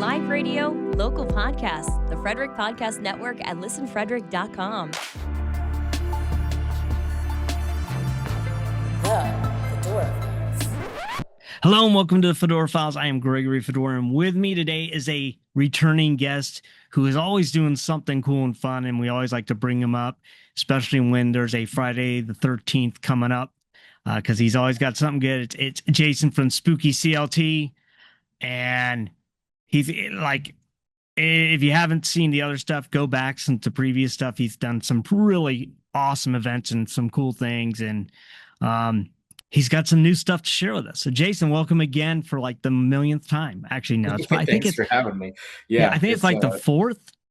live radio, local podcasts, the Frederick Podcast Network at listenfrederick.com. The Fedora Files. Hello and welcome to the Fedora Files. I am Gregory Fedora, and with me today is a returning guest who is always doing something cool and fun, and we always like to bring him up, especially when there's a Friday the 13th coming up, because he's always got something good. It's Jason from Spooky CLT, and he's like, if you haven't seen the other stuff, go back to previous stuff. He's done some really awesome events and some cool things, and he's got some new stuff to share with us. So, Jason, welcome again for like the millionth time. Actually, no, it's probably, Thanks for having me. Yeah, I think it's like the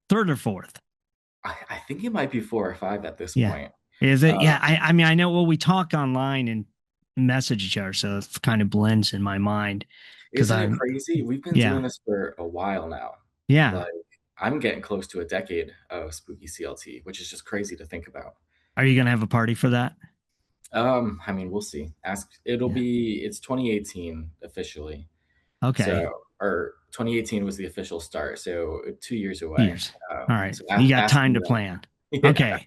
third or fourth. I think it might be 4 or 5 at this point. Is it? I mean, I know. Well, we talk online and message each other, so it kind of blends in my mind. Isn't it crazy? We've been doing this for a while now. Yeah, like I'm getting close to a decade of Spooky CLT, which is just crazy to think about. Are you gonna have a party for that? I mean, we'll see. It's 2018 officially. Okay. So, or 2018 was the official start. So 2 years away. All right. So you got time to plan. Yeah. Okay.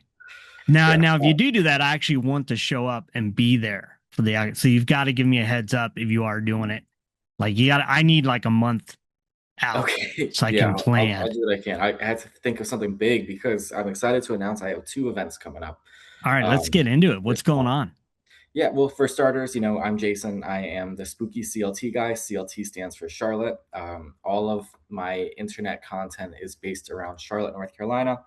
Now, if you do that, I actually want to show up and be there for so you've got to give me a heads up if you are doing it. Like I need like a month out. Okay. So I can plan. I'll do what I can. I had to think of something big because I'm excited to announce I have 2 events coming up. All right, let's get into it. What's going on? Yeah, well, for starters, I'm Jason. I am the Spooky CLT guy. CLT stands for Charlotte. All of my internet content is based around Charlotte, North Carolina,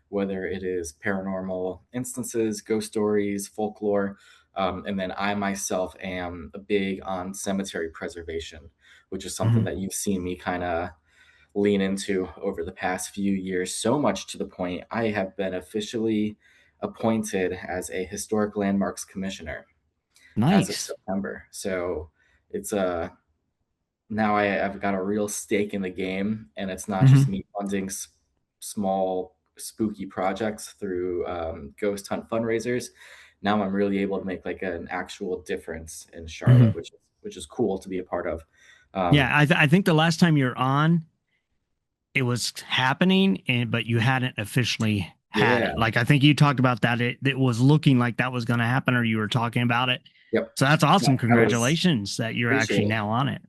whether it is paranormal instances, ghost stories, folklore, and then I myself am big on cemetery preservation, which is something that you've seen me kind of lean into over the past few years, so much to the point I have been officially appointed as a historic landmarks commissioner. Nice. As of September. So it's now I've got a real stake in the game, and it's not just me funding small spooky projects through ghost hunt fundraisers. Now I'm really able to make like an actual difference in Charlotte, which is cool to be a part of. I think the last time you're on, it was happening, but you hadn't officially had it. Like I think you talked about that. It was looking like that was going to happen, or you were talking about it. Yep. So that's awesome. Congratulations that you're actually now on it.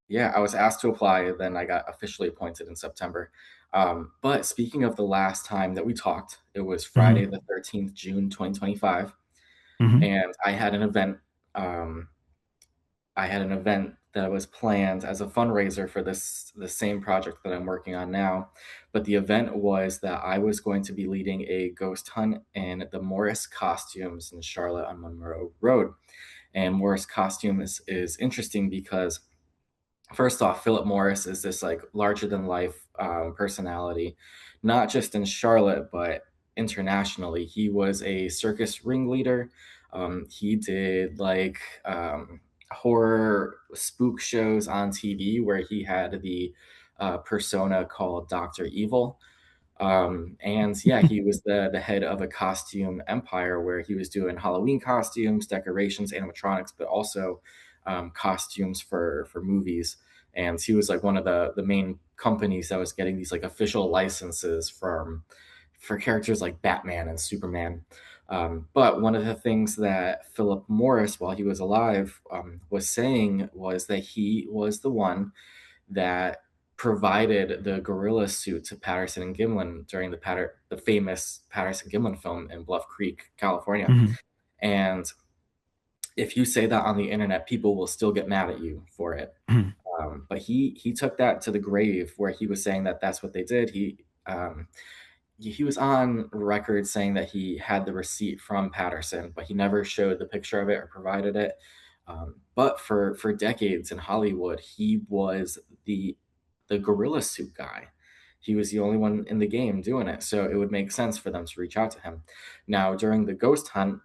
Yeah, I was asked to apply, then I got officially appointed in September. But speaking of the last time that we talked, it was Friday the 13th, June 2025. And I had an event. That was planned as a fundraiser for the same project that I'm working on now. But the event was that I was going to be leading a ghost hunt in the Morris Costumes in Charlotte on Monroe Road. And Morris Costumes is interesting because, first off, Philip Morris is this like larger than life personality, not just in Charlotte, but internationally. He was a circus ringleader. He did like horror spook shows on TV where he had the persona called Dr. Evil. And yeah, he was the head of a costume empire where he was doing Halloween costumes, decorations, animatronics, but also costumes for movies. And he was like one of the main companies that was getting these like official licenses for characters like Batman and Superman. But one of the things that Philip Morris, while he was alive, was saying was that he was the one that provided the gorilla suit to Patterson and Gimlin during the famous Patterson Gimlin film in Bluff Creek, California. And if you say that on the internet, people will still get mad at you for it. But he took that to the grave, where he was saying that that's what they did. He was on record saying that he had the receipt from Patterson, but he never showed the picture of it or provided it. But for decades in Hollywood, he was the gorilla suit guy. He was the only one in the game doing it. So it would make sense for them to reach out to him. Now, during the ghost hunt,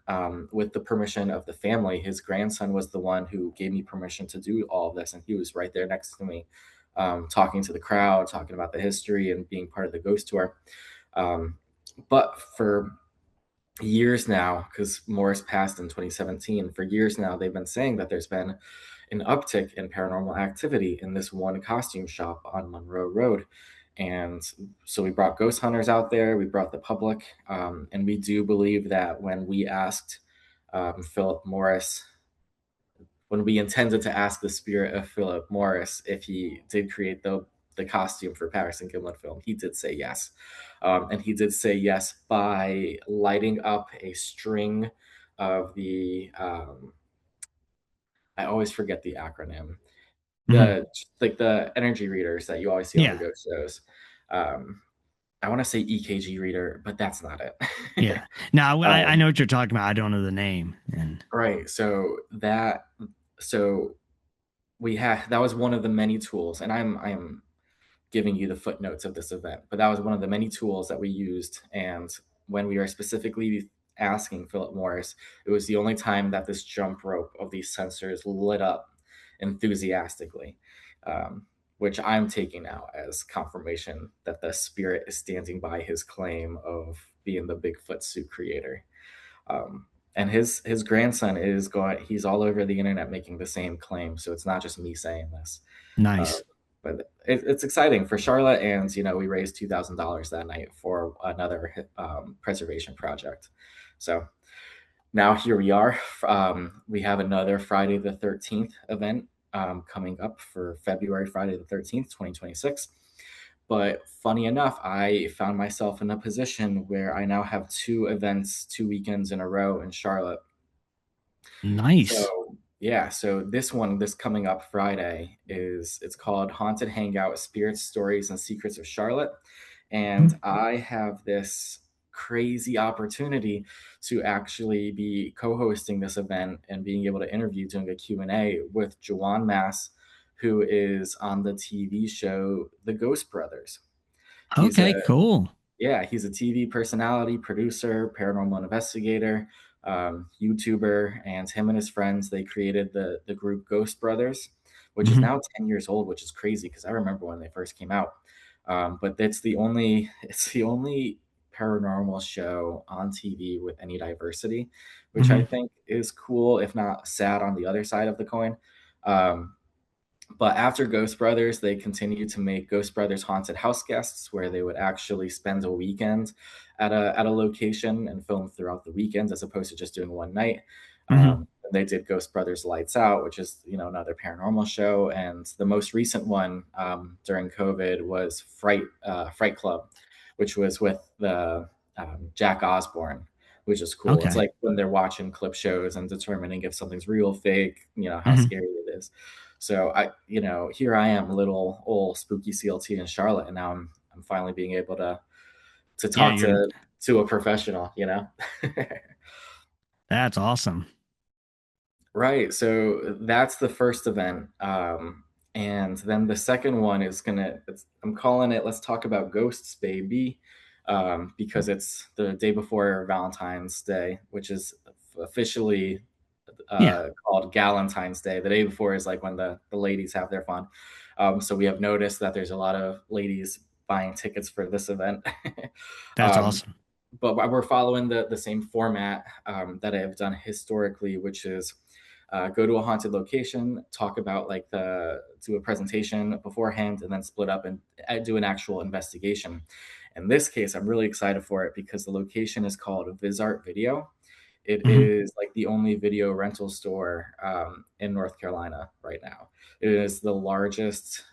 with the permission of the family, his grandson was the one who gave me permission to do all of this. And he was right there next to me, talking to the crowd, talking about the history and being part of the ghost tour. But for years now, because Morris passed in 2017, for years now, they've been saying that there's been an uptick in paranormal activity in this one costume shop on Monroe Road. And so we brought ghost hunters out there, we brought the public, and we do believe that when we asked Philip Morris, when we intended to ask the spirit of Philip Morris if he did create the costume for Patterson Gimlin film, he did say yes. And he did say yes by lighting up a string of I always forget the acronym, Mhm. the energy readers that you always see on the Yeah. ghost shows. Um, I want to say EKG reader, but that's not it. Yeah. Now I um, know what you're talking about. I don't know the name. And right. So we had that was one of the many tools, and I'm giving you the footnotes of this event, but that was one of the many tools that we used. And when we are specifically asking Philip Morris, it was the only time that this jump rope of these sensors lit up enthusiastically, um, which I'm taking now as confirmation that the spirit is standing by his claim of being the Bigfoot suit creator. And his grandson is going. He's all over the internet making the same claim. So it's not just me saying this. Uh, nice. but it's exciting for Charlotte, and we raised $2,000 that night for another preservation project. So now here we are. We have another Friday the 13th event coming up for February Friday the 13th, 2026. But funny enough, I found myself in a position where I now have two events, 2 weekends in a row in Charlotte. Nice. So yeah, so this coming up Friday it's called Haunted Hangout: Spirits, Stories, and Secrets of Charlotte, and Mhm. I have this crazy opportunity to actually be co-hosting this event and being able to interview, doing a Q&A with Jawan Mass, who is on the TV show The Ghost Brothers. He's Okay, a cool. Yeah, he's a TV personality, producer, paranormal investigator, YouTuber, and him and his friends, they created the group Ghost Brothers, which is Mhm. now 10 years old, which is crazy because I remember when they first came out. But it's the only paranormal show on TV with any diversity, which I Mhm. think is cool, if not sad on the other side of the coin. Um, but after Ghost Brothers, they continued to make Ghost Brothers Haunted House Guests, where they would actually spend a weekend at a location and film throughout the weekend, as opposed to just doing one night. Mhm. And they did Ghost Brothers Lights Out, which is another paranormal show, and the most recent one during COVID was Fright Club, which was with the Jack Osborne, which is cool. It's Okay. like when they're watching clip shows and determining if something's real, fake, how Mhm. scary it is. So here I am, little old spooky CLT in Charlotte, and now I'm finally being able to Yeah, talk you're to a professional. that's awesome. Right. So that's the first event. And then the second one I'm calling it Let's Talk About Ghosts, Baby, because it's the day before Valentine's Day, which is officially Yeah, called Galentine's Day. The day before is like when the ladies have their fun. So we have noticed that there's a lot of ladies buying tickets for this event. that's um, awesome. but we're following the same format that I have done historically, which is go to a haunted location, talk about do a presentation beforehand, and then split up and do an actual investigation. In this case, I'm really excited for it because the location is called VisArt Video. It Mhm. is like the only video rental store in North Carolina right now. It is the largest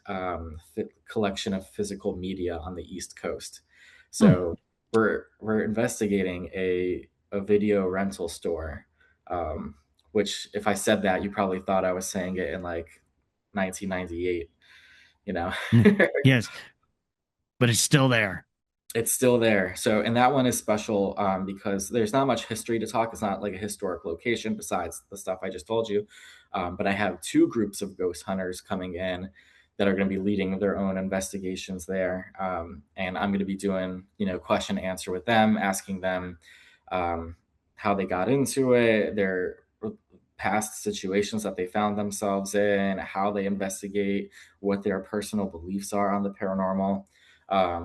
collection of physical media on the East Coast. Hmm. So we're investigating a video rental store, um, which if I said that, you probably thought I was saying it in like 1998. You know, Mm. Yes, but it's still there. It's still there. So, and that one is special because there's not much history to talk. It's not like a historic location besides the stuff I just told you. But I have two groups of ghost hunters coming in that are going to be leading their own investigations there. And I'm going to be doing, question and answer with them, asking them um, how they got into it, their past situations that they found themselves in, how they investigate, what their personal beliefs are on the paranormal.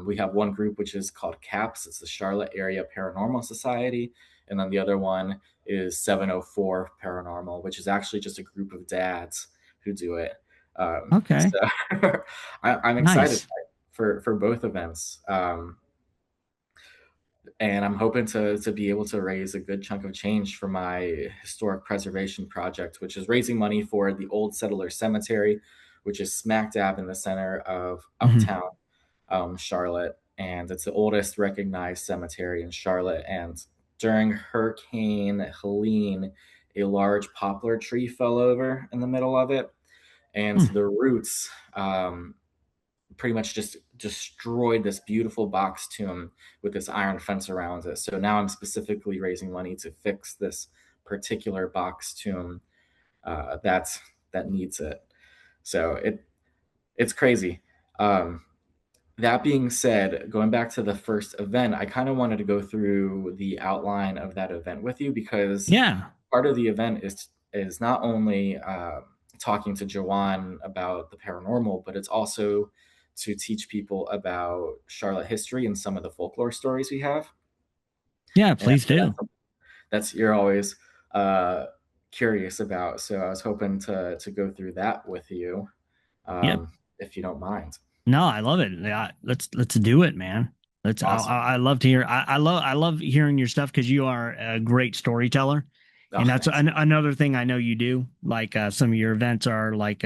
We have one group which is called CAPS. It's the Charlotte Area Paranormal Society. And then the other one is 704 Paranormal, which is actually just a group of dads who do it. Okay. So I'm excited Nice. for both events. And I'm hoping to be able to raise a good chunk of change for my historic preservation project, which is raising money for the Old Settler Cemetery, which is smack dab in the center of Mhm. uptown Charlotte, and it's the oldest recognized cemetery in Charlotte. And during Hurricane Helene, a large poplar tree fell over in the middle of it, and Hmm. the roots pretty much just destroyed this beautiful box tomb with this iron fence around it. So now I'm specifically raising money to fix this particular box tomb that needs it. So it's crazy. Um, that being said, going back to the first event, I kind of wanted to go through the outline of that event with you because Yeah. part of the event is not only talking to Joanne about the paranormal, but it's also to teach people about Charlotte history and some of the folklore stories we have. Yeah, And I please know do. that's you're always uh, curious about. So I was hoping to go through that with you, Yep. if you don't mind. No, I love it. Yeah, let's do it, man. Let's. Awesome. I love to hear. I love hearing your stuff because you are a great storyteller, Oh, and that's thanks. another thing I know you do. Like some of your events are like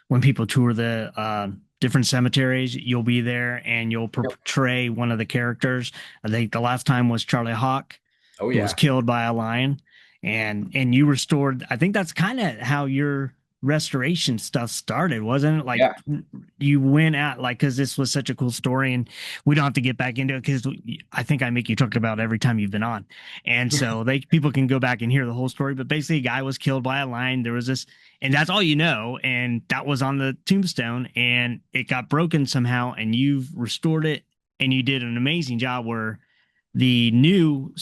when people tour the different cemeteries, you'll be there and you'll Yep. portray one of the characters. I think the last time was Charlie Houck, Oh who was yeah. killed by a lion, and you restored. I think that's kind of how your restoration stuff started, wasn't it? Like Yeah. you went out like because this was such a cool story, and we don't have to get back into it because I think I make you talk about it every time you've been on, and so they people can go back and hear the whole story. But basically, a guy was killed by a lion. There was this, and that's all you know, and that was on the tombstone, and it got broken somehow, and you've restored it, and you did an amazing job where the new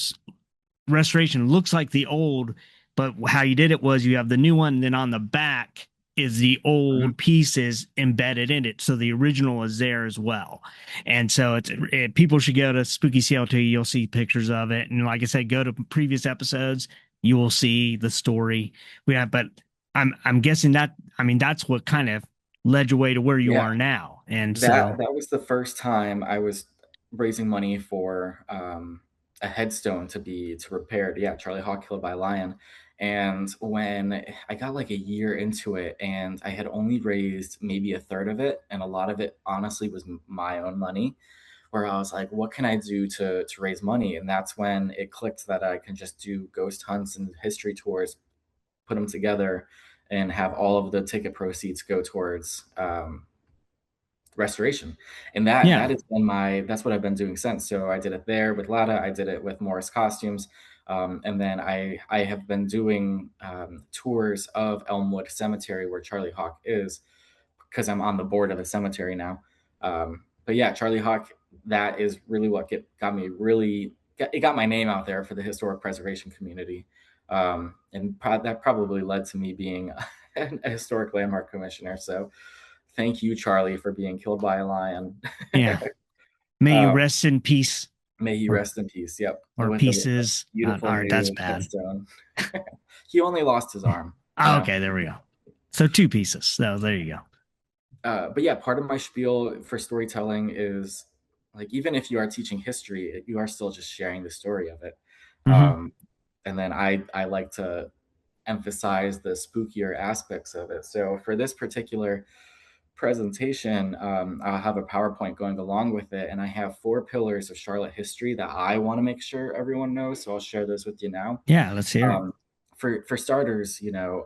restoration looks like the old, but how you did it was you have the new one, and then on the back is the Mhm. old pieces embedded in it. So the original is there as well. And so people should go to Spooky CLT. You'll see pictures of it. And like I said, go to previous episodes. You will see the story we have. But I'm guessing that, I mean, that's what kind of led your way to where you Yeah. are now. And That so, that was the first time I was raising money for a headstone to repaired. Yeah, Charlie Hawk killed by a lion. And when I got like a year into it, and I had only raised maybe a third of it, and a lot of it honestly was my own money. Where I was like, what can I do to raise money? And that's when it clicked that I can just do ghost hunts and history tours, put them together, and have all of the ticket proceeds go towards restoration. And that yeah. has been that's what I've been doing since. So I did it there with Lada, I did it with Morris Costumes, and then I have been doing tours of Elmwood Cemetery where Charlie Hawk is, because I'm on the board of the cemetery now. But yeah, Charlie Hawk, that is really what got me really it got my name out there for the historic preservation community. And that probably led to me being a historic landmark commissioner. So thank you, Charlie, for being killed by a lion. Yeah. May you um, rest in peace, may he or rest in peace. Yep, or with a pieces. beautiful All right, that's new bad. headstone. He only lost his arm, you Oh, know. okay, there we go. So two pieces. So there you go. But yeah, part of my spiel for storytelling is like, even if you are teaching history, you are still just sharing the story of it. Hmm. Um, and then I like to emphasize the spookier aspects of it. So for this particular presentation, I'll have a PowerPoint going along with it, and I have 4 pillars of Charlotte history that I want to make sure everyone knows. So I'll share those with you now. Yeah, let's hear it. Um, for starters,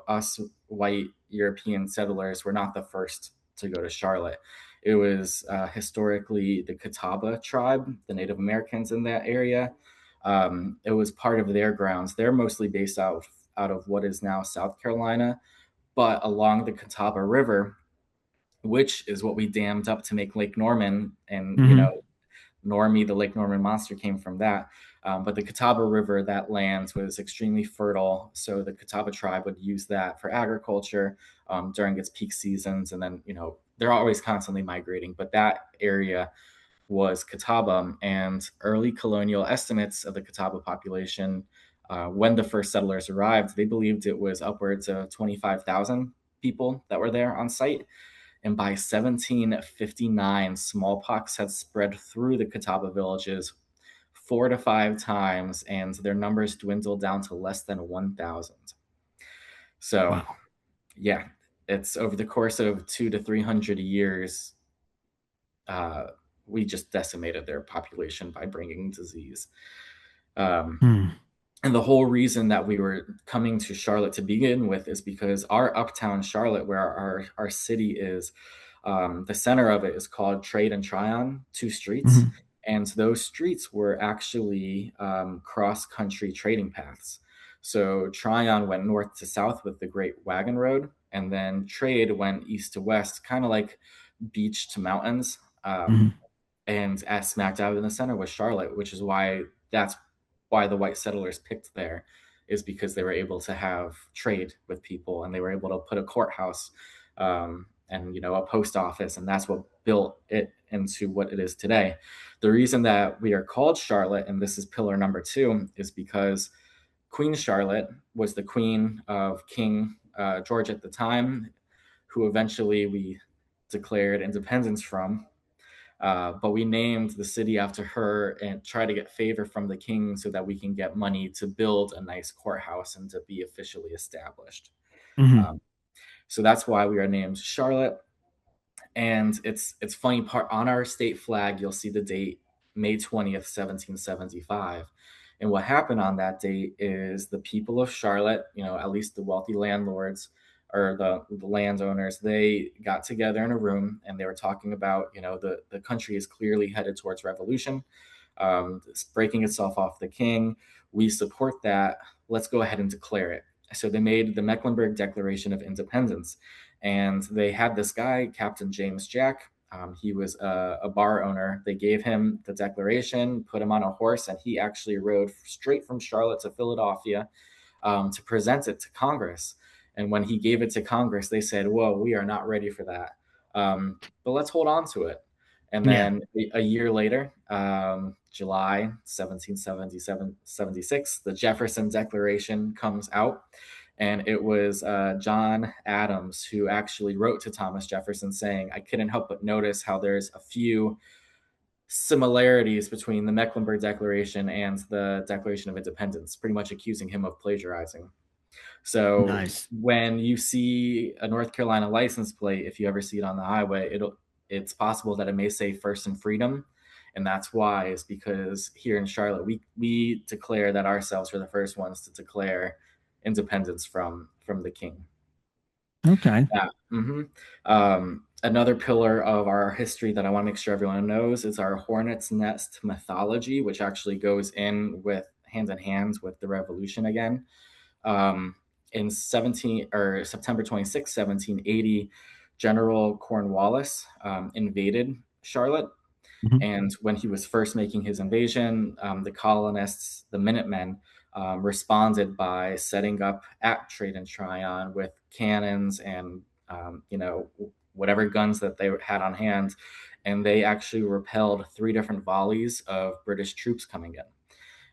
us white European settlers were not the first to go to Charlotte. It was historically the Catawba tribe, the Native Americans in that area. It was part of their grounds. They're mostly based out of what is now South Carolina, but along the Catawba River, which is what we dammed up to make Lake Norman, and Hmm. Normie, the Lake Norman monster, came from that. But the Catawba River, that land was extremely fertile. So the Catawba tribe would use that for agriculture during its peak seasons. And then, they're always constantly migrating. But that area was Catawba. And early colonial estimates of the Catawba population, when the first settlers arrived, they believed it was upwards of 25,000 people that were there on site. And by 1759, smallpox had spread through the Catawba villages 4 to 5 times, and their numbers dwindled down to less than 1,000. So, Wow. yeah, it's over the course of 200 to 300 years, uh, we just decimated their population by bringing disease. Um, Hmm. and the whole reason that we were coming to Charlotte to begin with is because our uptown Charlotte, where our city is, the center of it is called Trade and Tryon, two streets. Mhm. And those streets were actually cross-country trading paths. So Tryon went north to south with the Great Wagon Road, and then Trade went east to west, kind of like beach to mountains. Mhm. And as smack dab in the center was Charlotte, which is why the white settlers picked there, is because they were able to have trade with people, and they were able to put a courthouse, and a post office, and that's what built it into what it is today. The reason that we are called Charlotte, and this is pillar number 2, is because Queen Charlotte was the queen of King George at the time, who eventually we declared independence from. But we named the city after her and try to get favor from the king so that we can get money to build a nice courthouse and to be officially established. Mhm. Um, so that's why we are named Charlotte. And it's funny, part on our state flag, you'll see the date May 20th, 1775. And what happened on that date is the people of Charlotte, at least the wealthy landlords or the landowners, they got together in a room and they were talking about, the country is clearly headed towards revolution. It's breaking itself off the king. We support that. Let's go ahead and declare it. So they made the Mecklenburg Declaration of Independence, and they had this guy, Captain James Jack. He was a bar owner. They gave him the declaration, put him on a horse, and he actually rode straight from Charlotte to Philadelphia to present it to Congress. And when he gave it to Congress, they said, "Whoa, we are not ready for that, but let's hold on to it." And Yeah. then a year later, July 1777, 76, the Jefferson Declaration comes out. And it was John Adams who actually wrote to Thomas Jefferson saying, "I couldn't help but notice how there's a few similarities between the Mecklenburg Declaration and the Declaration of Independence," pretty much accusing him of plagiarizing. So Nice. when you see a North Carolina license plate, if you ever see it on the highway, it's possible that it may say First and Freedom. And that's why, is because here in Charlotte, we declare that ourselves were the first ones to declare independence from the king. Okay. Yeah. Another pillar of our history that I want to make sure everyone knows is our hornet's nest mythology, which actually goes in with hand in hand with the revolution again. Um, in September 26, 1780, General Cornwallis invaded Charlotte. Mhm. And when he was first making his invasion, the colonists, the Minutemen, responded by setting up at Trade and Tryon with cannons and whatever guns that they had on hand, and they actually repelled 3 different volleys of British troops coming in.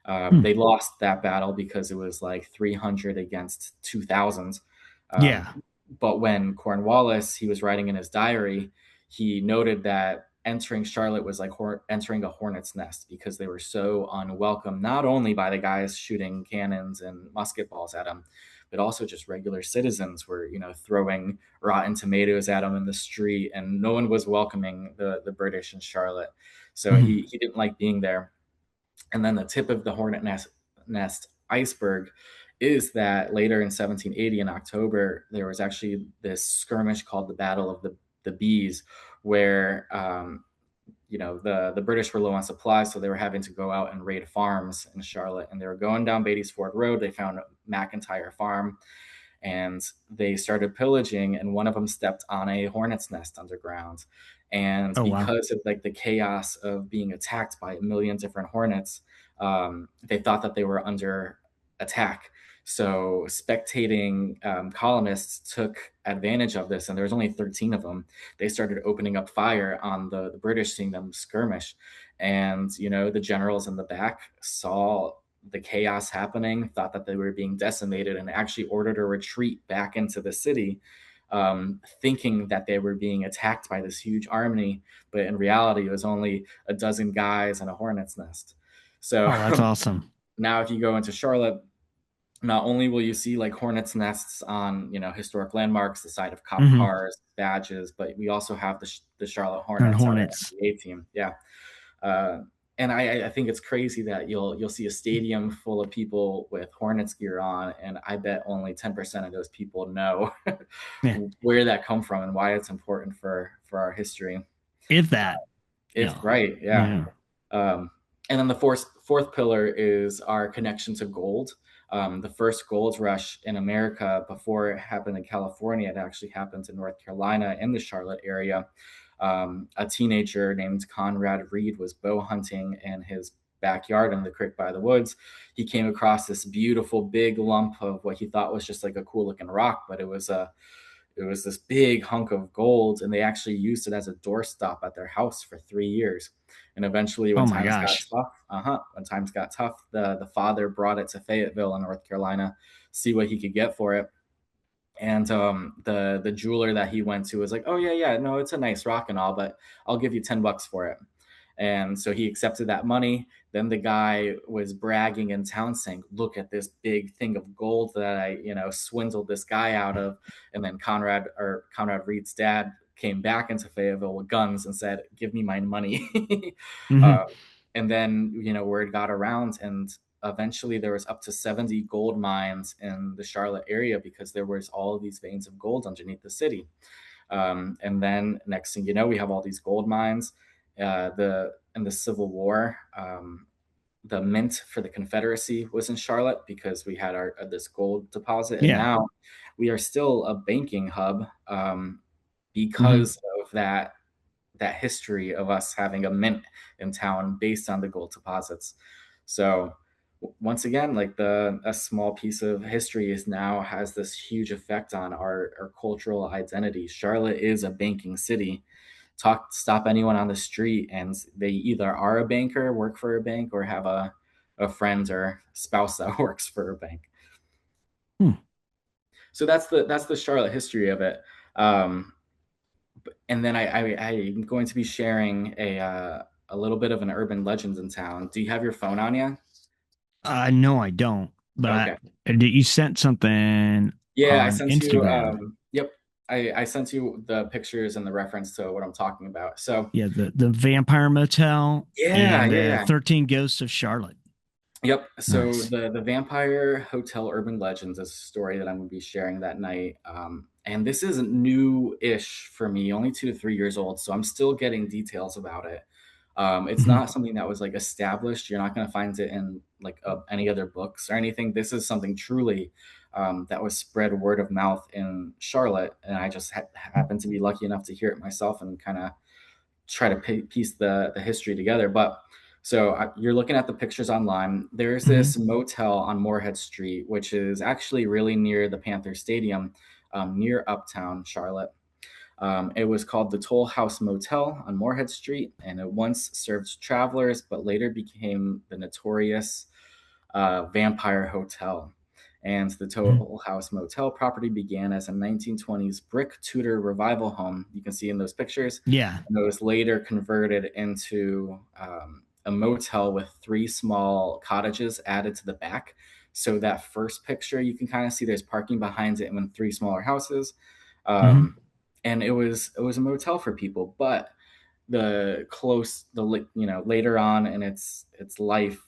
Hmm. They lost that battle because it was like 300 against 2,000. Yeah. But when Cornwallis, he was writing in his diary, he noted that entering Charlotte was like entering a hornet's nest, because they were so unwelcome, not only by the guys shooting cannons and musket balls at them, but also just regular citizens were, throwing rotten tomatoes at them in the street, and no one was welcoming the British in Charlotte. So Mhm. he didn't like being there. And then the tip of the nest iceberg is that later in 1780, in October, there was actually this skirmish called the Battle of the Bees, where the British were low on supplies, so they were having to go out and raid farms in Charlotte. And they were going down Beatty's Ford Road. They found McIntyre Farm, and they started pillaging, and one of them stepped on a hornet's nest underground. And Oh wow. because of like the chaos of being attacked by a million different hornets, they thought that they were under attack. So spectating colonists took advantage of this, and there was only 13 of them. They started opening up fire on the British, seeing them skirmish. And the generals in the back saw the chaos happening, thought that they were being decimated, and actually ordered a retreat back into the city, thinking that they were being attacked by this huge army, but in reality, it was only a dozen guys and a hornet's nest. So Oh, that's awesome. now, if you go into Charlotte, not only will you see like hornets nests on historic landmarks, the side of cop Hmm. cars, badges, but we also have the Charlotte And Hornets, our hornets. NBA team. Yeah. Uh, and I think it's crazy that you'll see a stadium full of people with Hornets gear on, and I bet only 10% of those people know Yeah. where that come from and why it's important for our history. If that. If Yeah. right, yeah. Yeah. Um, and then the fourth pillar is our connection to gold. The first gold rush in America, before it happened in California, it actually happened in North Carolina in the Charlotte area. A teenager named Conrad Reed was bow hunting in his backyard in the creek by the woods. He came across this beautiful big lump of what he thought was just like a cool looking rock, but it was this big hunk of gold, and they actually used it as a doorstop at their house for 3 years. And eventually, Oh my gosh. when times got tough, the father brought it to Fayetteville in North Carolina, see what he could get for it. And the jeweler that he went to was like, "Oh yeah, no, it's a nice rock and all, but I'll give you $10 for it." And so he accepted that money. Then the guy was bragging in town saying, "Look at this big thing of gold that I, swindled this guy out of." And then Conrad Reed's dad came back into Fayetteville with guns and said, "Give me my money." Hmm. uh, and then, word got around, and eventually there was up to 70 gold mines in the Charlotte area because there was all of these veins of gold underneath the city. And then next thing you know, we have all these gold mines. In the Civil War, the mint for the Confederacy was in Charlotte because we had our this gold deposit, and Yeah. now we are still a banking hub Hmm. because of that history of us having a mint in town based on the gold deposits. So once again, like a small piece of history is now has this huge effect on our cultural identity. Charlotte is a banking city. Stop anyone on the street and they either are a banker, work for a bank, or have a friend or spouse that works for a bank. Hmm. So that's the Charlotte history of it. Um, and then I'm going to be sharing a little bit of an urban legends in town. Do you have your phone on you? No, I don't. But Okay. you sent something Yeah, I on sent you. Instagram. Yep, I sent you the pictures and the reference to what I'm talking about. So Yeah, the Vampire Motel yeah, and yeah, the yeah. 13 Ghosts of Charlotte. Yep. So Nice. the Vampire Hotel Urban Legends is a story that I'm going to be sharing that night. And this isn't new-ish for me, only 2 to 3 years old, so I'm still getting details about it. It's Hmm. not something that was like established. You're not going to find it in like any other books or anything. This is something truly that was spread word of mouth in Charlotte, and I just happened to be lucky enough to hear it myself and kind of try to piece the history together. But so you're looking at the pictures online. There's Hmm. this motel on Moorhead Street, which is actually really near the Panther Stadium, near Uptown Charlotte. It was called the Toll House Motel on Moorhead Street, and it once served travelers, but later became the notorious Vampire Hotel. And the Toll House Motel property began as a 1920s brick Tudor revival home. You can see in those pictures. Yeah. And it was later converted into a motel with three small cottages added to the back. So that first picture, you can kind of see there's parking behind it and three smaller houses. Hmm. Um, and it was a motel for people, but later on in its life,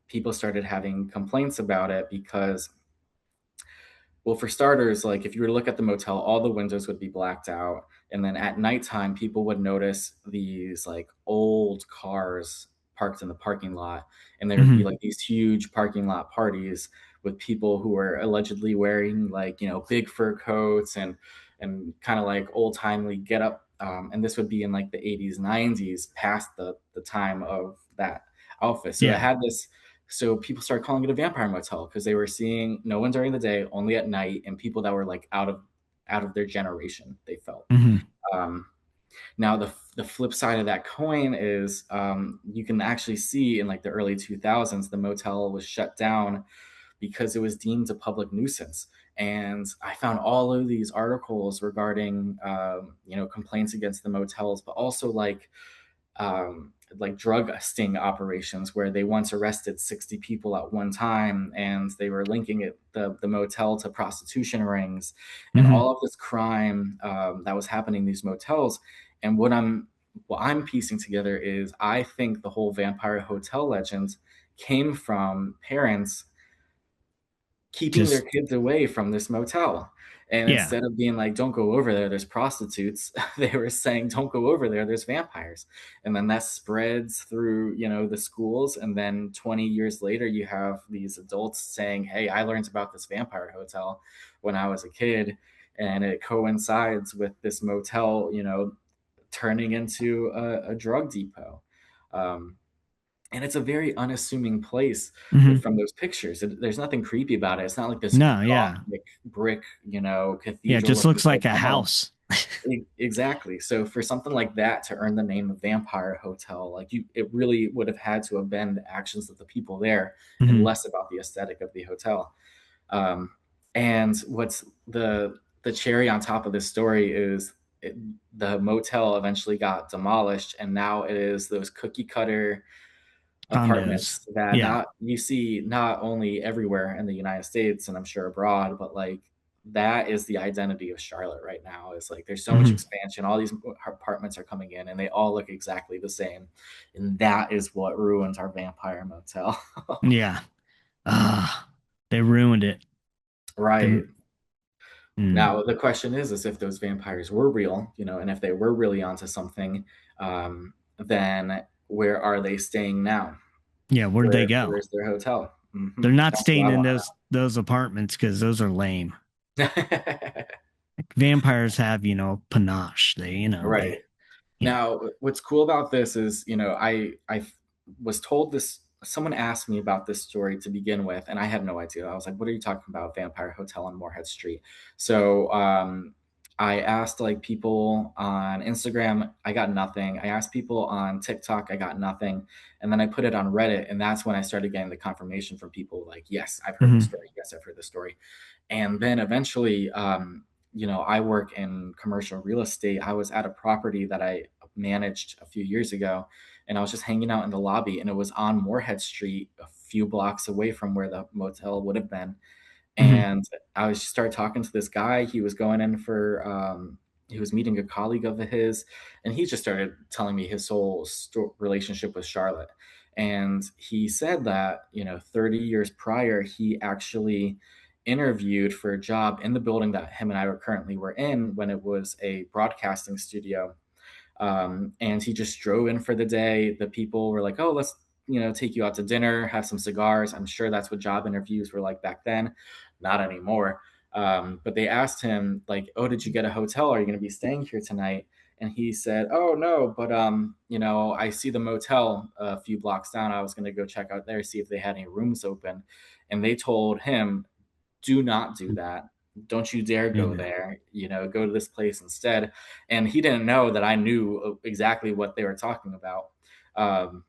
people started having complaints about it because, well, for starters, like if you were to look at the motel, all the windows would be blacked out, and then at nighttime people would notice these like old cars parked in the parking lot, and there would be Hmm. like these huge parking lot parties with people who were allegedly wearing like big fur coats and kind of like old timely get up. And this would be in like the 80s, 90s, past the time of that outfit. So it Yeah. had this. So people started calling it a vampire motel because they were seeing no one during the day, only at night, and people that were like out of their generation. They felt. Hmm. Um, Now the flip side of that coin is you can actually see in like the early 2000s the motel was shut down because it was deemed a public nuisance. And I found all of these articles regarding, complaints against the motels, but also like drug sting operations where they once arrested 60 people at one time, and they were linking the motel to prostitution rings and Hmm. all of this crime that was happening in these motels. And what I'm piecing together is, I think the whole vampire hotel legend came from parents keeping their Just, kids away from this motel. And yeah. instead of being like, don't go over there, there's prostitutes, they were saying, don't go over there, there's vampires. And then that spreads through, the schools. And then 20 years later, you have these adults saying, hey, I learned about this vampire hotel when I was a kid. And it coincides with this motel, turning into a drug depot. Um, and it's a very unassuming place Hmm. from those pictures. There's nothing creepy about it. It's not like this No, yeah. Gothic brick, Yeah, it cathedral just looking looks like a hotel. house. Exactly. So for something like that to earn the name of Vampire Hotel, it really would have had to have been the actions of the people there and Hmm. less about the aesthetic of the hotel. Um, and what's the cherry on top of this story is, it, the motel eventually got demolished, and now it is those cookie cutter Condos. apartments that Yeah. not you see not only everywhere in the United States and I'm sure abroad, but like that is the identity of Charlotte right now. Is like there's so much Hmm. expansion, all these apartments are coming in and they all look exactly the same. And that is what ruins our vampire motel. Yeah. Ah, they ruined it. Right. The, mm. Now the question is if those vampires were real, and if they were really onto something, then where are they staying now? Yeah, where'd they go? Where's their hotel? They're not That's what staying I in want those apartments because those are lame. to know. Vampires have, panache. They, Right. yeah. Now, what's cool about this is, I was told this. Someone asked me about this story to begin with, and I had no idea. I was like, "What are you talking about? Vampire Hotel on Moorhead Street?" So, I asked like people on Instagram. I got nothing. I asked people on TikTok. I got nothing. And then I put it on Reddit, and that's when I started getting the confirmation from people like, "Yes, I've heard the Hmm. story. Yes, I've heard the story." And then eventually, I work in commercial real estate. I was at a property that I managed a few years ago, and I was just hanging out in the lobby, and it was on Moorhead Street, a few blocks away from where the motel would have been. Hmm. And I was started talking to this guy. He was going in for he was meeting a colleague of his, and he just started telling me his whole relationship with Charlotte. And he said that 30 years prior, he actually interviewed for a job in the building that him and I were in when it was a broadcasting studio. And he just drove in for the day. The people were like, "Oh, let's take you out to dinner, have some cigars." I'm sure that's what job interviews were like back then, not anymore. But they asked him like, "Oh, did you get a hotel? Are you going to be staying here tonight?" And he said, "Oh no, but I see the motel a few blocks down. I was going to go check out there, see if they had any rooms open." And they told him, do not do that. Don't you dare go Yeah. there. Go to this place instead. And he didn't know that I knew exactly what they were talking about. Um,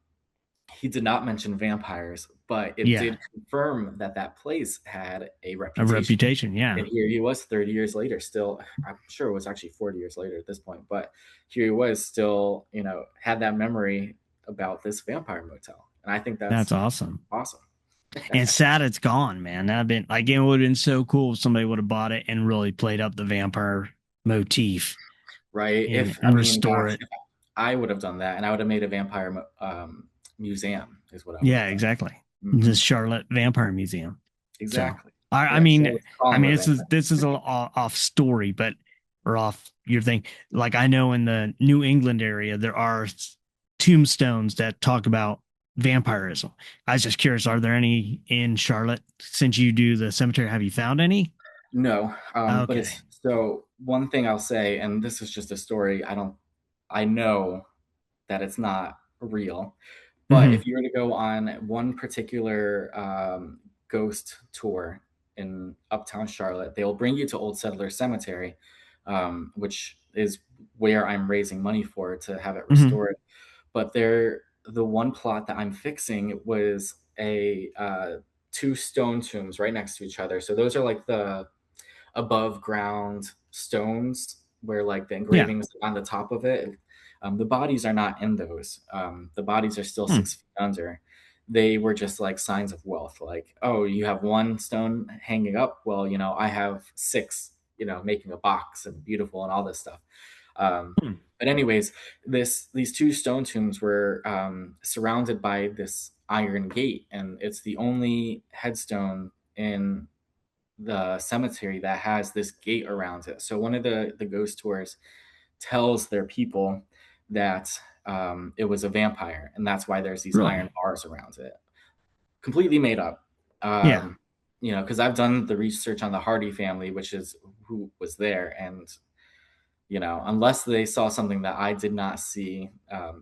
he did not mention vampires, but it Yeah. did confirm that that place had a A reputation. reputation. And Yeah. here he was 30 years later, still, I'm sure it was actually 40 years later at this point, but here he was still, had that memory about this vampire motel. And I think That's that's awesome. awesome. And it's sad it's gone, man. That'd been like it would have been so cool if somebody would have bought it and really played up the vampire motif Right. and restore Gosh, it. if I would have done that, and I would have made a vampire museum, is what I would Yeah, have done. exactly. The Hmm. Charlotte Vampire Museum. So Exactly. I Yeah. So mean, let's call him a vampire. this is a little off story, but or off your thing. Like I know in the New England area there are tombstones that talk about vampirism. I was just curious, are there any in Charlotte since you do the cemetery? Have you found any? No, but Okay. it's so one thing I'll say, and this is just a story. I know that it's not real, but Hmm. if you were to go on one particular ghost tour in Uptown Charlotte, they'll bring you to Old Settler Cemetery, which is where I'm raising money for to have it Hmm. restored. But the one plot that I'm fixing was a two stone tombs right next to each other. So those are like above ground stones where like the Yeah. engravings on the top of it. The bodies are not in those. The bodies are still Hmm. 6 feet under. They were just like signs of wealth. Like, oh, you have one stone hanging up. Well, I have six, making a box and beautiful and all this stuff. Hmm. But anyways, these two stone tombs were surrounded by this iron gate, and it's the only headstone in the cemetery that has this gate around it. So one of the ghost tours tells their people that it was a vampire, and that's why there's these Really? iron bars around it. Completely made up. Yeah. Because I've done the research on the Hardy family, which is who was there, and unless they saw something that I did not see,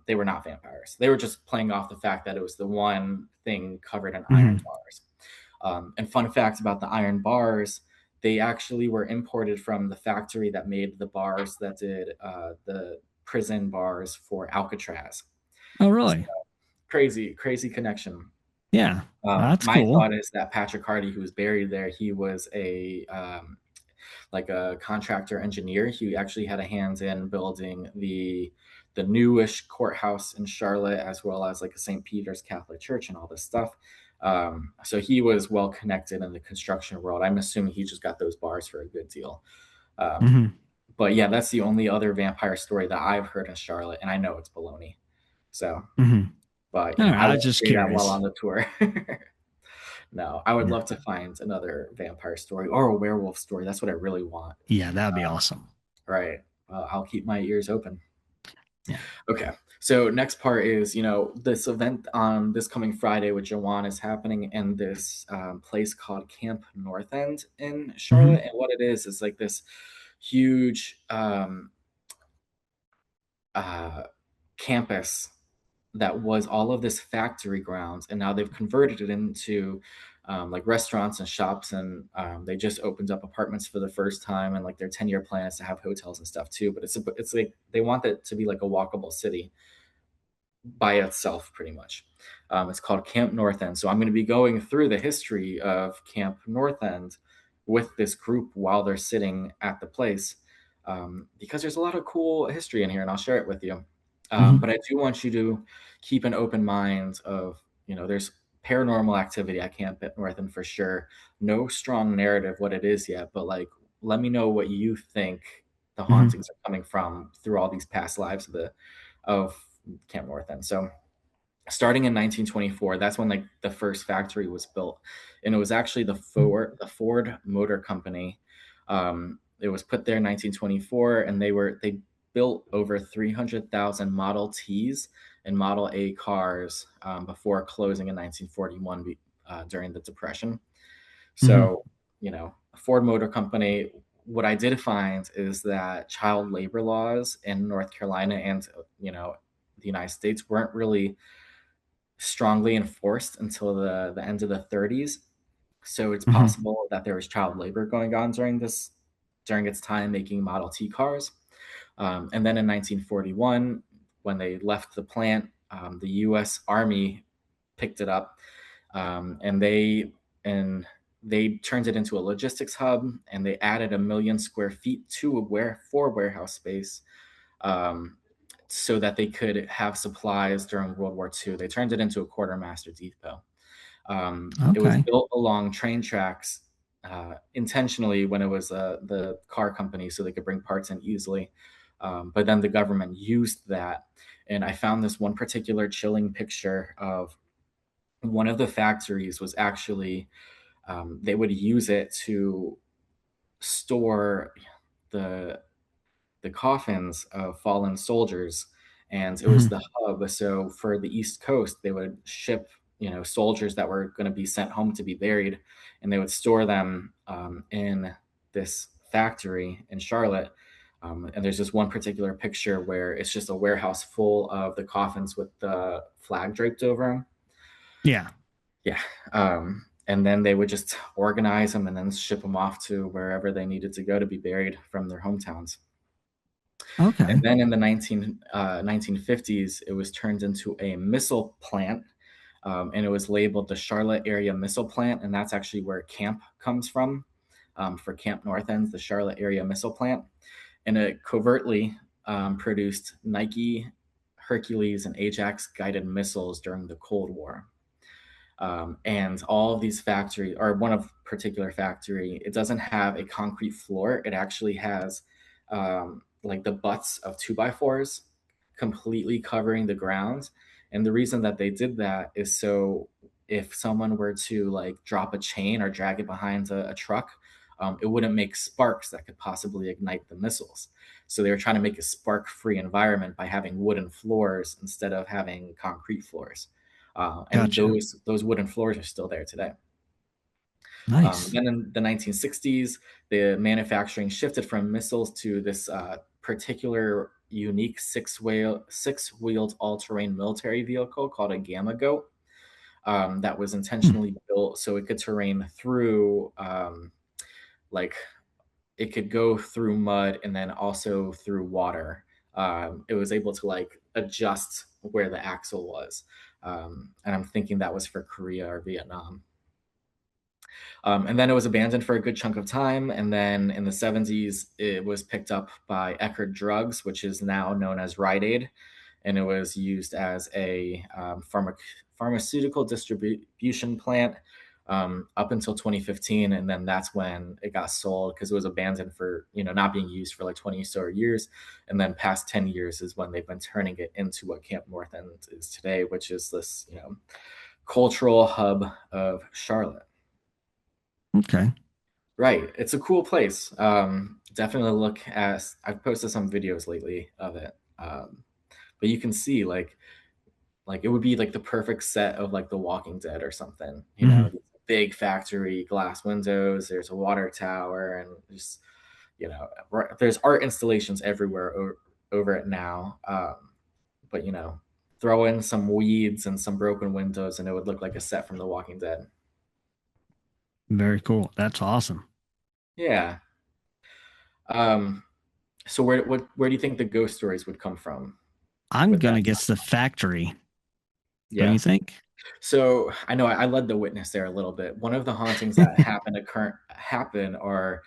they were not vampires. They were just playing off the fact that it was the one thing covered in iron Hmm. bars. And fun fact about the iron bars, they actually were imported from the factory that made the bars that did the prison bars for Alcatraz. Oh, So, really? crazy, crazy connection. Yeah. That's My cool. thought is that Patrick Hardy, who was buried there, he was like a contractor engineer. He actually had a hand in building the newish courthouse in Charlotte, as well as like a St. Peter's Catholic Church and all this stuff. So he was well connected in the construction world. I'm assuming he just got those bars for a good deal. Um, Hmm. but yeah, that's the only other vampire story that I've heard in Charlotte, and I know it's baloney. So, Hmm. but All right. I I was won't just say that while curious. on the tour. No, I would Yeah. love to find another vampire story or a werewolf story. That's what I really want. Yeah. That'd be awesome. Right. I'll keep my ears open. Yeah. Okay. So next part is, this event on this coming Friday with Jawan is happening in this place called Camp North End in Charlotte. Hmm. And what it is like this huge uh, campus that was all of this factory grounds, and now they've converted it into like restaurants and shops, and they just opened up apartments for the first time, and like their 10-year plan is to have hotels and stuff too. But it's like they want it to be like a walkable city by itself, pretty much. It's called Camp North End. So I'm going to be going through the history of Camp North End with this group while they're sitting at the place, because there's a lot of cool history in here, and I'll share it with you. But Hmm. I do want you to keep an open mind of, there's paranormal activity at Camp North End for sure. No strong narrative what it is yet, but like, let me know what you think the Hmm. hauntings are coming from through all these past lives of Camp North End. So starting in 1924, that's when like the first factory was built, and it was actually the Ford Motor Company. It was put there in 1924, and they built over 300,000 Model Ts and Model A cars before closing in 1941 during the Depression. Hmm. So, Ford Motor Company. What I did find is that child labor laws in North Carolina and the United States weren't really strongly enforced until the end of the 30s. So it's Hmm. possible that there was child labor going on during its time making Model T cars. And then in 1941, when they left the plant, the U.S. Army picked it up, and they turned it into a logistics hub, and they added 1 million square feet to for warehouse space, um, so that they could have supplies during World War II. They turned it into a quartermaster depot. It was Okay. built along train tracks intentionally when it was the car company, so they could bring parts in easily. But then the government used that. And I found this one particular chilling picture of one of the factories was actually, they would use it to store the the coffins of fallen soldiers, and it was Hmm. the hub. So for the East Coast, they would ship, soldiers that were going to be sent home to be buried, and they would store them in this factory in Charlotte. And there's this one particular picture where it's just a warehouse full of the coffins with the flag draped over them. Yeah. Yeah. And then they would just organize them and then ship them off to wherever they needed to go to be buried from their hometowns. Okay. And then in the 1950s, it was turned into a missile plant, and it was labeled the Charlotte Area Missile Plant, and that's actually where camp comes from. for Camp North End's, the Charlotte area missile plant, and it covertly produced Nike, Hercules, and Ajax guided missiles during the Cold War. And all of these factories, or one of particular factory, it doesn't have a concrete floor. It actually has like the butts of 2x4s completely covering the ground. And the reason that they did that is so if someone were to like drop a chain or drag it behind a truck, it wouldn't make sparks that could possibly ignite the missiles. So they were trying to make a spark-free environment by having wooden floors instead of having concrete floors. And Gotcha. those wooden floors are still there today. Nice. Then in the 1960s, the manufacturing shifted from missiles to this particular unique six-wheeled all-terrain military vehicle called a Gamma Goat that was intentionally built so it could terrain through like it could go through mud and then also through water. It was able to like adjust where the axle was. And I'm thinking that was for Korea or Vietnam. And then it was abandoned for a good chunk of time. And then in the 70s, it was picked up by Eckerd Drugs, which is now known as Rite Aid. And it was used as a pharmaceutical distribution plant up until 2015. And then that's when it got sold because it was abandoned for, not being used for like 20 or so years. And then past 10 years is when they've been turning it into what Camp North End is today, which is this, cultural hub of Charlotte. Okay. Right. It's a cool place. Definitely look at, I've posted some videos lately of it. But you can see like it would be like the perfect set of like The Walking Dead or something, big factory, glass windows, there's a water tower, and just, there's art installations everywhere over it now. But, throw in some weeds and some broken windows and it would look like a set from The Walking Dead. Very cool. That's awesome. Yeah. So where do you think the ghost stories would come from I'm with gonna that? guess the factory. Don't Yeah. you think? So I know I led the witness there a little bit. One of the hauntings that happen are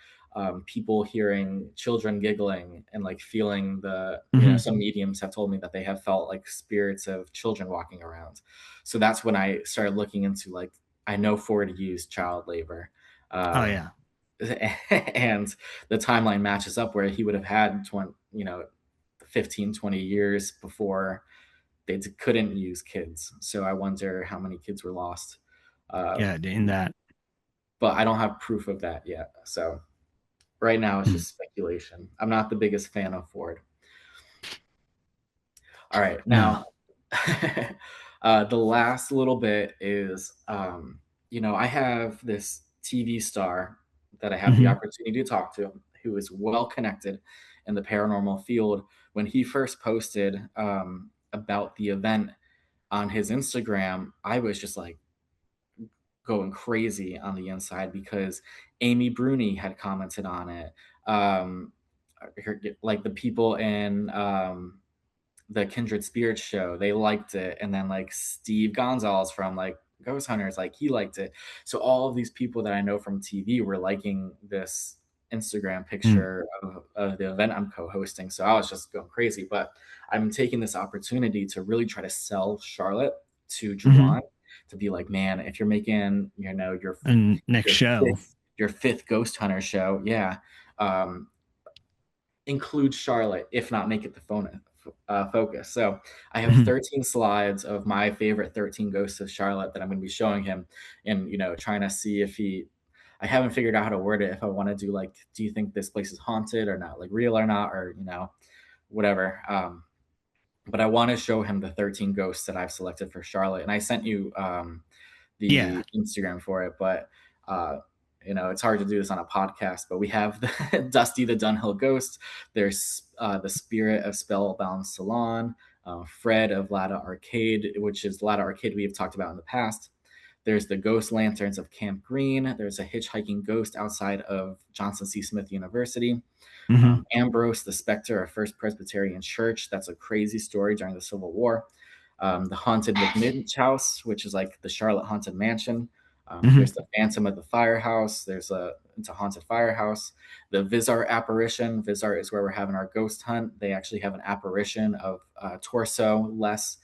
people hearing children giggling and like feeling some mediums have told me that they have felt like spirits of children walking around. So that's when I started looking into like, I know Ford used child labor. Oh yeah. And the timeline matches up where he would have had 15, 20 years before they couldn't use kids. So I wonder how many kids were lost. Yeah, in that. But I don't have proof of that yet. So right now it's just speculation. I'm not the biggest fan of Ford. All right. Now, the last little bit is, I have this TV star that I have the opportunity to talk to who is well connected in the paranormal field. When he first posted about the event on his Instagram, I was just like going crazy on the inside because Amy Bruni had commented on it. Like the people in the Kindred Spirits show, they liked it. And then like Steve Gonzalez from like Ghost Hunters, like he liked it. So all of these people that I know from TV were liking this Instagram picture of the event I'm co-hosting. So I was just going crazy, but I'm taking this opportunity to really try to sell Charlotte to Juwan to be like, man, if you're making, your next show, your fifth Ghost Hunter show, yeah, include Charlotte, if not make it the focus. So I have 13 slides of my favorite 13 ghosts of Charlotte that I'm going to be showing him and, trying to see if I haven't figured out how to word it. If I want to do like, do you think this place is haunted or not, like real or not, or, whatever. But I want to show him the 13 ghosts that I've selected for Charlotte. And I sent you the Instagram for it, but it's hard to do this on a podcast, but we have the Dusty the Dunhill Ghost. There's the Spirit of Spellbound Salon, Fred of Lada Arcade, which is Lada Arcade we have talked about in the past. There's the Ghost Lanterns of Camp Green. There's a hitchhiking ghost outside of Johnson C. Smith University. Ambrose, the Spectre of First Presbyterian Church. That's a crazy story during the Civil War. The Haunted McMinch House, which is like the Charlotte Haunted Mansion. Hmm. There's the Phantom of the Firehouse. It's a haunted firehouse. The VisArt apparition. VisArt is where we're having our ghost hunt. They actually have an apparition of a torso less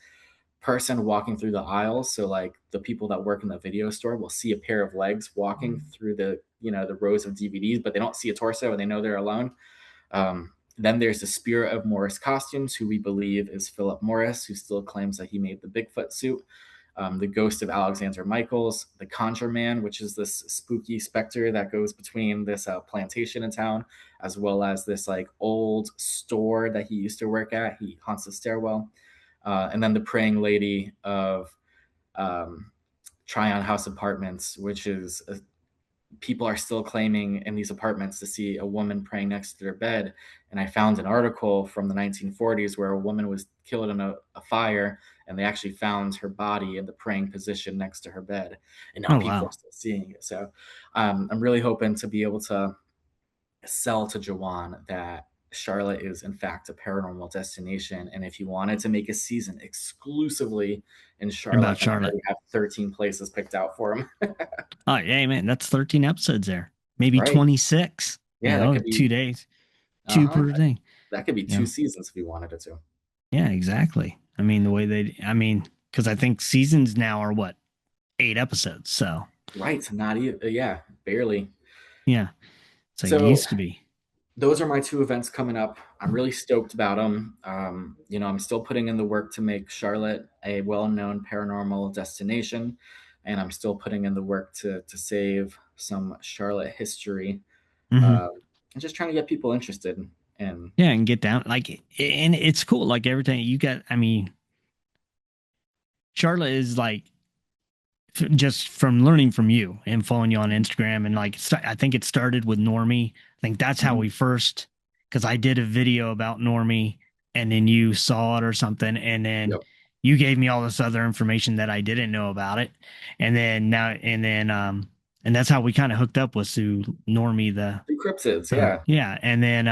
person walking through the aisles. So like the people that work in the video store will see a pair of legs walking through the rows of DVDs, but they don't see a torso and they know they're alone. Then there's the Spirit of Morris Costumes, who we believe is Philip Morris, who still claims that he made the Bigfoot suit. The Ghost of Alexander Michaels, the Conjure Man, which is this spooky specter that goes between this plantation in town, as well as this like old store that he used to work at. He haunts the stairwell. And then the Praying Lady of Tryon House Apartments, which is people are still claiming in these apartments to see a woman praying next to their bed. And I found an article from the 1940s where a woman was killed in a fire, and they actually found her body in the praying position next to her bed. And now Oh, people are wow. still seeing it. So I'm really hoping to be able to sell to Jawan that Charlotte is in fact a paranormal destination. And if you wanted to make a season exclusively in About Charlotte, then I Charlotte. already have 13 places picked out for him. Oh, yeah, man. That's 13 episodes there. Maybe Right. 26, Yeah, that could be 2 days, two uh-huh. per thing. That could be You two know? seasons if we wanted it to. Yeah, exactly. I mean, because I think seasons now are what, 8 episodes. So, Right. Not even, yeah, barely. yeah, it's like it So used to be. those are my two events coming up. I'm really stoked about them. I'm still putting in the work to make Charlotte a well-known paranormal destination, and I'm still putting in the work to save some Charlotte history, Hmm. um, and just trying to get people interested. And Yeah, and get down. And it's cool. Like everything you got. I mean, Charlotte is like just from learning from you and following you on Instagram and I think it started with Normie. I think that's how Mhm. we first because I did a video about Normie and then you saw it or something and then Yep, you gave me all this other information that I didn't know about it and that's how we kind of hooked up was through Normie the cryptids, yeah, yeah and then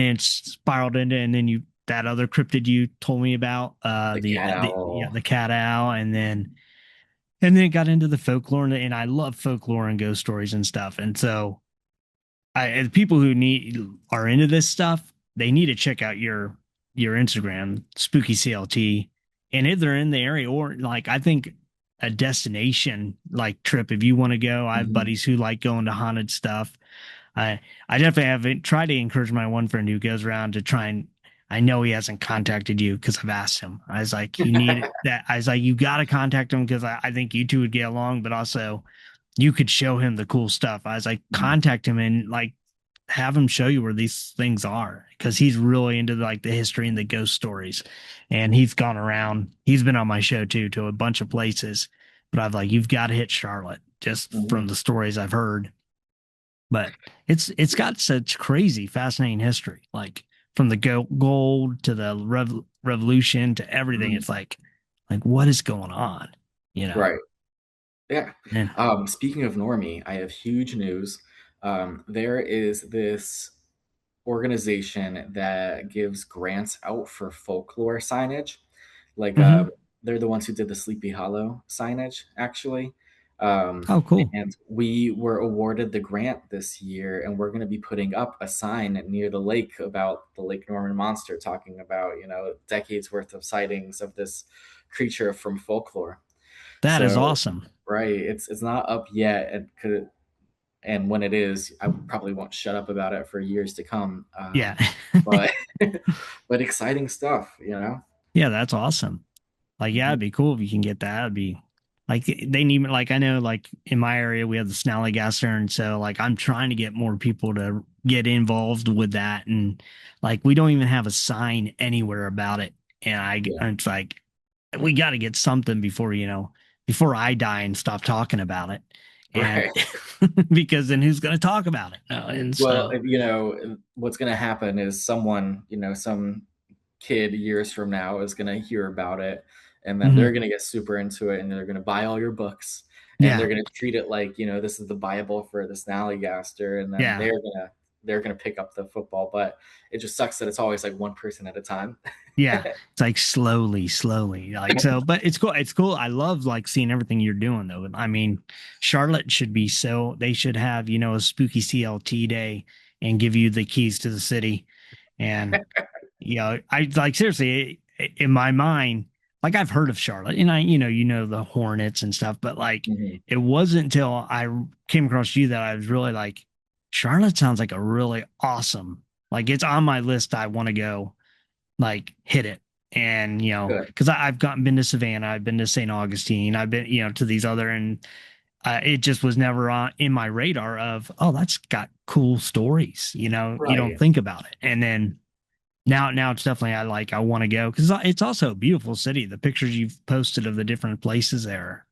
it spiraled into and then you that other cryptid you told me about the cat the owl. cat owl and then it got into the folklore, and I love folklore and ghost stories and stuff. And so, and people who are into this stuff, they need to check out your Instagram, Spooky CLT, and if they're in the area or like I think a destination like trip if you want to go. I have Mhm. buddies who like going to haunted stuff. I definitely have tried to encourage my one friend who goes around to try and I know he hasn't contacted you because I've asked him. I was like, you need that. I was like, you got to contact him because I think you two would get along, but also you could show him the cool stuff. I was like, Mhm. contact him and like have him show you where these things are because he's really into like the history and the ghost stories. And he's gone around, he's been on my show too, to a bunch of places. But I've like, you've got to hit Charlotte just from Mhm. the stories I've heard. But it's got such crazy, fascinating history. Like from the gold to the revolution to everything. Mhm. It's like what is going on? You know? Right. Yeah. And Speaking of Normie, I have huge news. There is this organization that gives grants out for folklore signage. Like mhm. they're the ones who did the Sleepy Hollow signage, actually. Um, Oh, cool. and we were awarded the grant this year, and we're going to be putting up a sign near the lake about the Lake Norman monster, talking about decades worth of sightings of this creature from folklore. That is So, awesome. right, it's not up yet, and when it is, I probably won't shut up about it for years to come. Yeah. But but exciting stuff, you know. Yeah, that's awesome. Like, yeah, Mhm. it'd be cool if you can get that. It'd be like they need like I know like in my area we have the Snallygaster, and so like I'm trying to get more people to get involved with that, and like we don't even have a sign anywhere about it, and Yeah, it's like we got to get something before I die and stop talking about it, and right. because then who's going to talk about it? No, and Well, so what's going to happen is someone, some kid years from now is going to hear about it, and then they're mhm. going to get super into it, and they're going to buy all your books, and Yeah, they're going to treat it like, this is the Bible for the Snallygaster, and then yeah. they're going to they're going to pick up the football, but it just sucks that it's always like one person at a time. Yeah, it's like slowly, like so. But it's cool. It's cool. I love like seeing everything you're doing, though. I mean, Charlotte should be so. They should have a spooky CLT day and give you the keys to the city. And I like seriously in my mind, like I've heard of Charlotte, and the Hornets and stuff, but like Mhm. it wasn't until I came across you that I was really like, Charlotte sounds like a really awesome. Like it's on my list. I want to go like hit it. And Good. because I've been to Savannah, I've been to St. Augustine, I've been to these other, and it just was never on in my radar of, oh, that's got cool stories. You don't Right. think about it, and then now it's definitely I want to go because it's also a beautiful city. The pictures you've posted of the different places there,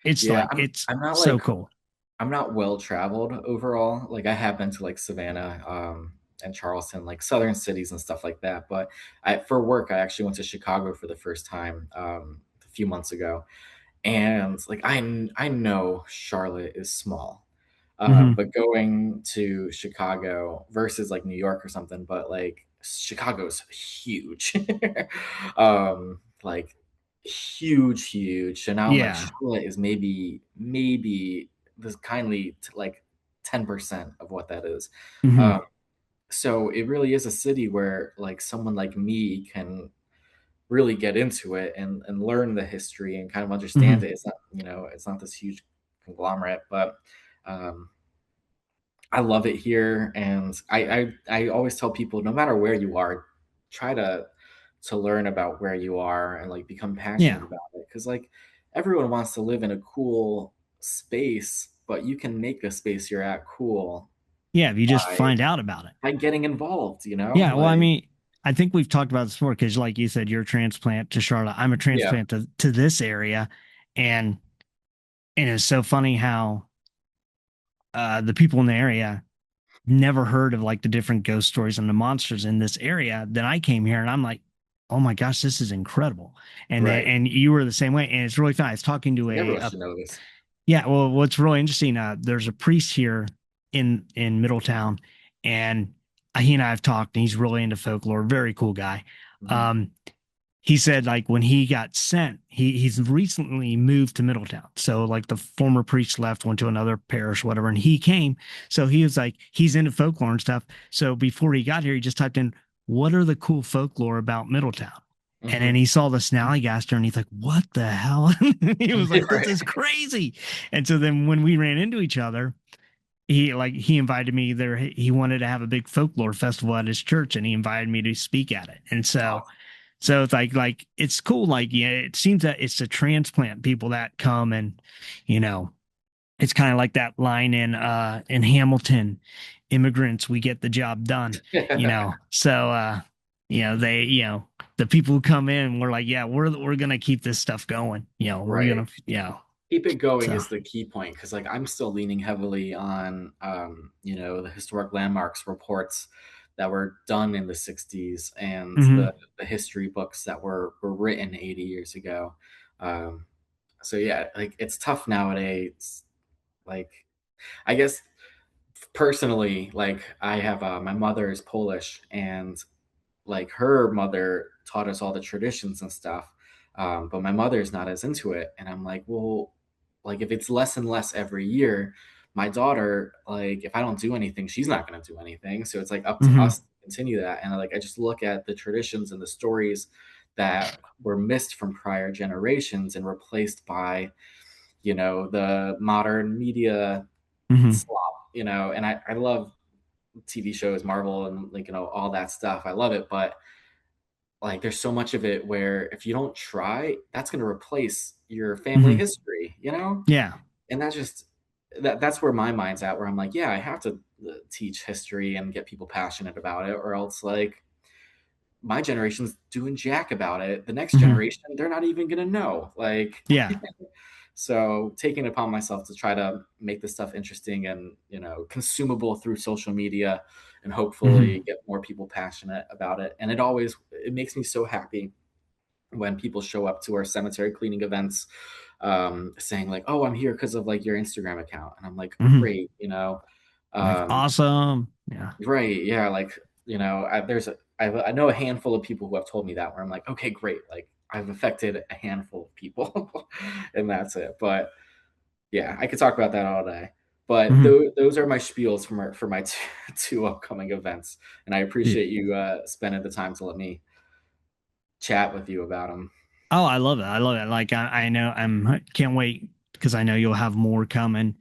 it's Yeah, like it's I'm not so like cool. I'm not well traveled overall. Like I have been to like Savannah, and Charleston, like southern cities and stuff like that. But for work, I actually went to Chicago for the first time a few months ago, and like I know Charlotte is small, Hmm. but going to Chicago versus like New York or something, but like Chicago's huge, like huge. So now I'm like Yeah. Charlotte is maybe this kindly to like 10% of what that is. Um, Hmm. so it really is a city where like someone like me can really get into it and learn the history and kind of understand Hmm. it. It's not, it's not this huge conglomerate, but um, I love it here. And I always tell people, no matter where you are, try to learn about where you are and like become passionate Yeah. about it. Cause like everyone wants to live in a cool space, but you can make the space you're at cool Yeah. If you just by find out about it. by getting involved, Yeah, well, I Like mean, I think we've talked about this before because, like you said, you're a transplant to Charlotte. I'm a yeah. transplant to this area, and it's so funny how the people in the area never heard of like the different ghost stories and the monsters in this area. Then I came here, and I'm like, oh my gosh, this is incredible. Right. And you were the same way, and it's really fun. I was talking to Everyone should know this. yeah, well, what's really interesting, there's a priest here in Middletown, and he and I have talked, and he's really into folklore. Very cool guy. Mhm. Um, he said like when he got sent, he's recently moved to Middletown. So like the former priest left, went to another parish, whatever, and he came. So he was like he's into folklore and stuff. So before he got here, he just typed in what are the cool folklore about Middletown. And then Mhm. he saw the Snallygaster and he's like, what the hell? He was like, this Right. is crazy. And so then when we ran into each other, he invited me there. He wanted to have a big folklore festival at his church and he invited me to speak at it. And Awesome. so it's like it's cool. Like, yeah, it seems that it's the transplant people that come and, you know, it's kind of like that line in Hamilton, immigrants, we get the job done, So they, the people who come in, we're like, yeah, we're gonna keep this stuff going. We're Right. gonna, Keep it going so is the key point because like I'm still leaning heavily on the historic landmarks reports that were done in the 60s and the mhm, the history books that were written 80 years ago. Um, so yeah, like it's tough nowadays. Like I guess personally, like I have my mother is Polish and like her mother taught us all the traditions and stuff, but my mother's not as into it, and I'm like, well, like if it's less and less every year, my daughter, like if I don't do anything, she's not going to do anything, so it's like up to mhm, us to continue that. And like I just look at the traditions and the stories that were missed from prior generations and replaced by the modern media mhm, slop, and I love TV shows, Marvel, and like all that stuff. I love it, but like there's so much of it where if you don't try, that's going to replace your family mhm, history. yeah, And that's where my mind's at, where I'm like, yeah, I have to teach history and get people passionate about it, or else like my generation's doing jack about it. The next mhm, generation, they're not even going to know. Like, yeah, so taking it upon myself to try to make this stuff interesting and consumable through social media and hopefully mhm, get more people passionate about it. And it makes me so happy when people show up to our cemetery cleaning events, saying like, oh, I'm here because of like your Instagram account. And I'm like, mhm, great. Like, Um, awesome. Yeah. right, yeah, like, I know a handful of people who have told me that where I'm like, okay, great, like I've affected a handful of people, and that's it. But yeah, I could talk about that all day. But Mhm. those are my spiels for my two upcoming events, and I appreciate you spending the time to let me chat with you about them. Oh, I love it. I love it. Like I know can't wait because I know you'll have more coming.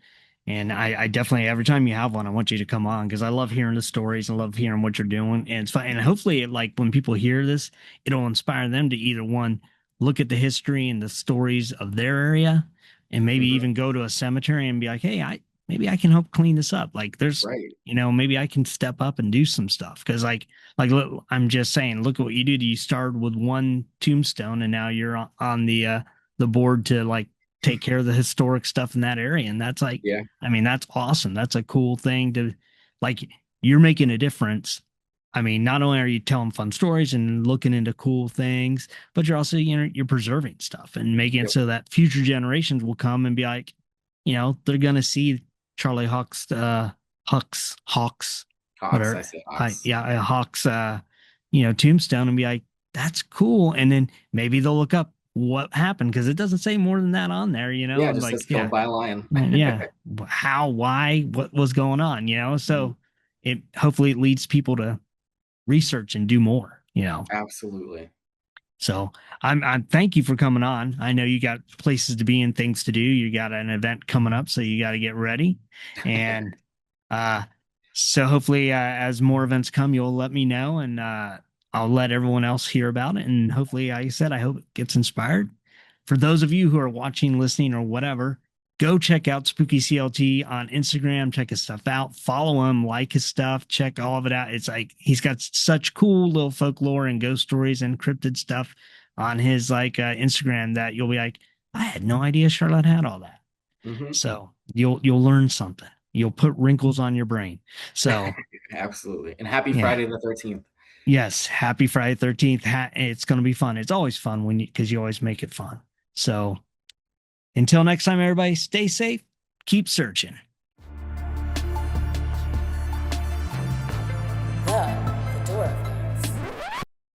And I definitely every time you have one, I want you to come on because I love hearing the stories. I love hearing what you're doing. And it's fun. And hopefully like when people hear this, it'll inspire them to either one, look at the history and the stories of their area and maybe Hmm. even go to a cemetery and be like, hey, I maybe I can help clean this up. Like there's Right. maybe I can step up and do some stuff. Cause like look, I'm just saying, look at what you did. You started with one tombstone, and now you're on the board to like take care of the historic stuff in that area. And that's like, Yeah. I mean, that's awesome. That's a cool thing to like. You're making a difference. I mean, not only are you telling fun stories and looking into cool things, but you're also you're preserving stuff and making it Yep. so that future generations will come and be like, they're gonna see Charlie Hawk's Hawks Hawks. I whatever say Hawks. Hawks tombstone and be like, that's cool. And then maybe they'll look up what happened because it doesn't say more than that on there, Yeah, it and just like, says killed yeah, by a lion. yeah, how, why, what was going on, Mhm. so it hopefully it leads people to research and do more. Absolutely. So I'm thank you for coming on. I know you got places to be and things to do. You got an event coming up, so you got to get ready. And uh so hopefully as more events come, you'll let me know and I'll let everyone else hear about it. And hopefully, like I said, I hope it gets inspired. For those of you who are watching, listening, or whatever, go check out Spooky CLT on Instagram. Check his stuff out. Follow him, like his stuff, check all of it out. It's like he's got such cool little folklore and ghost stories and cryptid stuff on his like Instagram that you'll be like, I had no idea Charlotte had all that. Hmm. So you'll learn something. You'll put wrinkles on your brain. So Absolutely. And happy yeah. Friday the 13th. Yes, happy Friday 13th. It's going to be fun. It's always fun when because you always make it fun. So until next time, everybody, stay safe, keep searching.